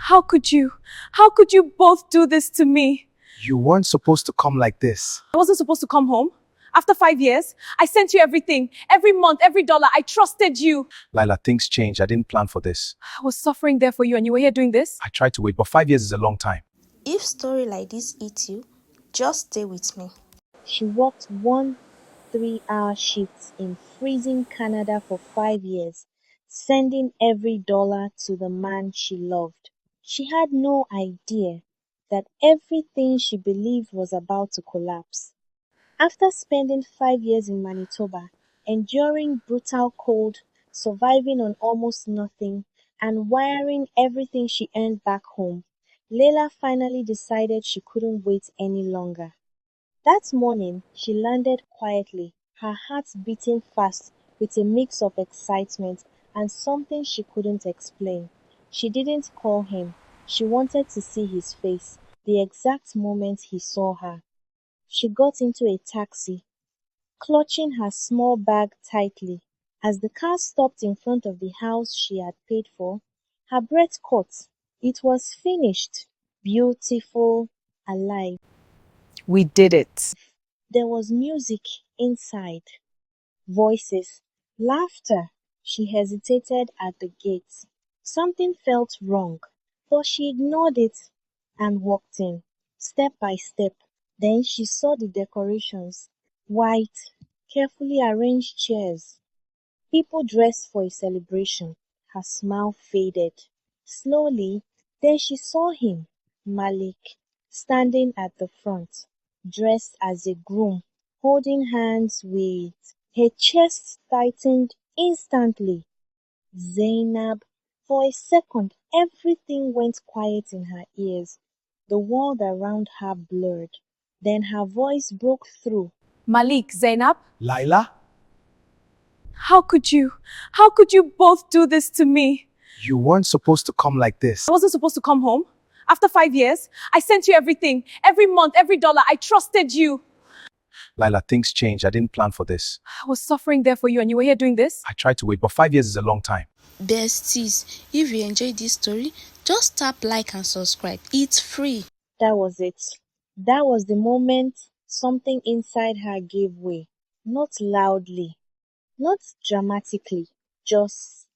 How could you? How could you both do this to me? You weren't supposed to come like this. I wasn't supposed to come home. After 5 years, I sent you everything. Every month, every dollar. I trusted you. Lila, things changed. I didn't plan for this. I was suffering there for you and you were here doing this? I tried to wait, but 5 years is a long time. If story like this eats you, just stay with me. She worked 1 3-hour shifts in freezing Canada for 5 years, sending every dollar to the man she loved. She had no idea that everything she believed was about to collapse. After spending 5 years in Manitoba, enduring brutal cold, surviving on almost nothing, and wiring everything she earned back home, Leila finally decided she couldn't wait any longer. That morning, she landed quietly, her heart beating fast with a mix of excitement and something she couldn't explain. She didn't call him. She wanted to see his face, the exact moment he saw her. She got into a taxi, clutching her small bag tightly. As the car stopped in front of the house she had paid for, her breath caught. It was finished, beautiful, alive. We did it. There was music inside, voices, laughter. She hesitated at the gate. Something felt wrong, but she ignored it and walked in, step by step. Then she saw the decorations, white, carefully arranged chairs. People dressed for a celebration. Her smile faded. Slowly, then she saw him, Malik, standing at the front, dressed as a groom, holding hands with her chest tightened instantly. Zainab. For a second, everything went quiet in her ears. The world around her blurred. Then her voice broke through. Malik, Zainab, Lila? how could you? How could you both do this to me? You weren't supposed to come like this. I wasn't supposed to come home. After 5 years, I sent you everything. Every month, every dollar. I trusted you. Lila, things changed. I didn't plan for this. I was suffering there for you and you were here doing this? I tried to wait, but 5 years is a long time. Besties, if you enjoyed this story, just tap like and subscribe. It's free. That was it. That was the moment something inside her gave way. Not loudly, not dramatically, just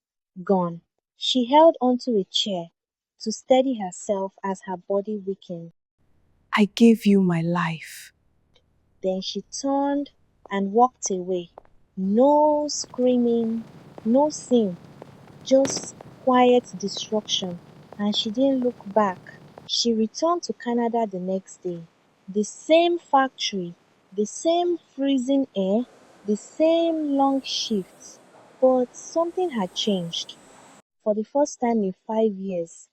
gone. She held onto a chair to steady herself as her body weakened. I gave you my life. Then she turned and walked away. No screaming, no scene, just quiet destruction. And she didn't look back. She returned to Canada the next day. The same factory, the same freezing air, the same long shifts. But something had changed. For the first time in 5 years,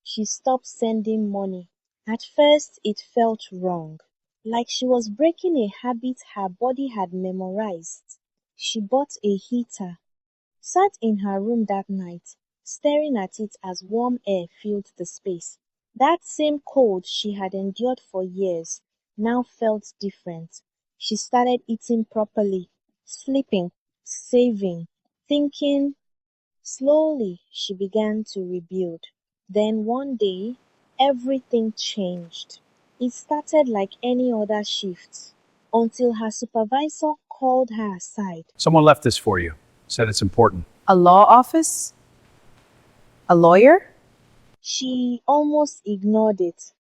she stopped sending money. At first, it felt wrong, like she was breaking a habit her body had memorized. She bought a heater, sat in her room that night, staring at it as warm air filled the space. That same cold she had endured for years now felt different. She started eating properly, sleeping, saving, thinking. Slowly, she began to rebuild. Then one day, everything changed. It started like any other shift, until her supervisor called her aside. Someone left this for you. Said it's important. A law office? A lawyer? She almost ignored it,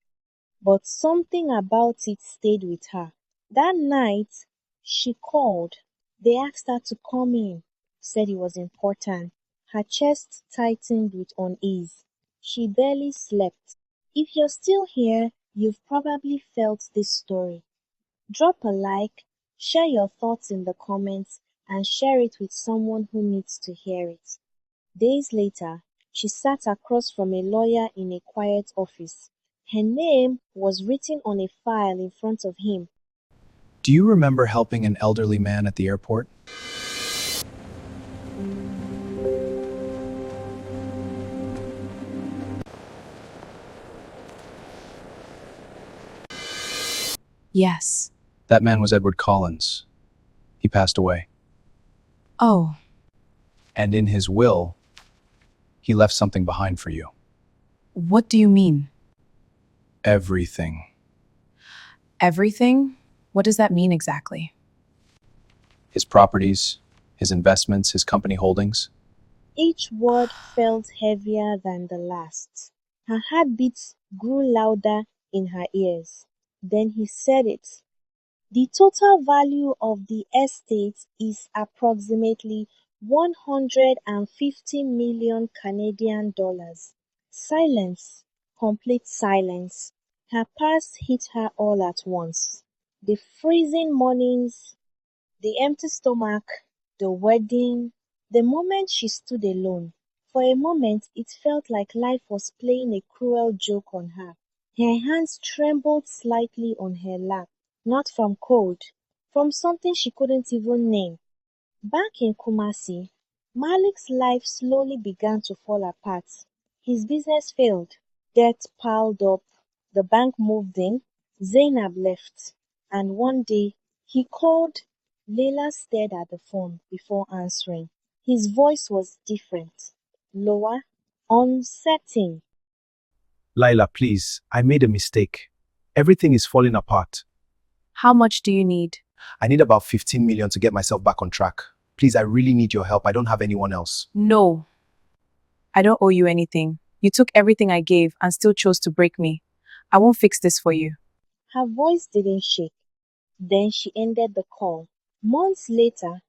but something about it stayed with her. That night, she called. They asked her to come in, said it was important. Her chest tightened with unease. She barely slept. If you're still here, you've probably felt this story. Drop a like, share your thoughts in the comments, and share it with someone who needs to hear it. Days later, she sat across from a lawyer in a quiet office. Her name was written on a file in front of him. Do you remember helping an elderly man at the airport? Yes. That man was Edward Collins. He passed away. Oh, And in his will, he left something behind for you. What do you mean? Everything. Everything? What does that mean exactly? His properties, his investments, his company holdings. Each word felt heavier than the last. Her heartbeats grew louder in her ears. Then he said it. The total value of the estate is approximately 150 million Canadian dollars. Silence, complete silence. Her past hit her all at once. The freezing mornings, the empty stomach, the wedding, the moment she stood alone. For a moment it felt like life was playing a cruel joke on her. Her hands trembled slightly on her lap, not from cold, from something she couldn't even name. Back in Kumasi, Malik's life slowly began to fall apart. His business failed, debt piled up, the bank moved in, Zainab left, and one day he called. Leila stared at the phone before answering. His voice was different, lower, uncertain. Laila, please, I made a mistake. Everything is falling apart. How much do you need? I need about 15 million to get myself back on track. Please, I really need your help. I don't have anyone else. No, I don't owe you anything. You took everything I gave and still chose to break me. I won't fix this for you. Her voice didn't shake. Then she ended the call. Months later,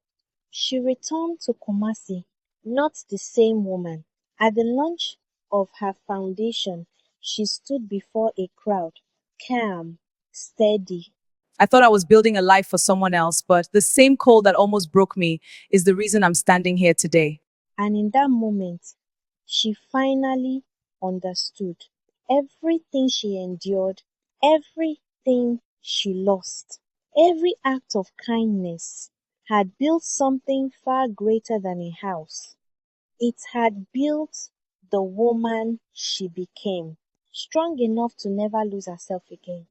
she returned to Kumasi, not the same woman. At the launch of her foundation, she stood before a crowd, calm, steady. I thought I was building a life for someone else, but the same coal that almost broke me is the reason I'm standing here today. And in that moment, she finally understood everything she endured, everything she lost, every act of kindness had built something far greater than a house. It had built the woman she became, strong enough to never lose herself again.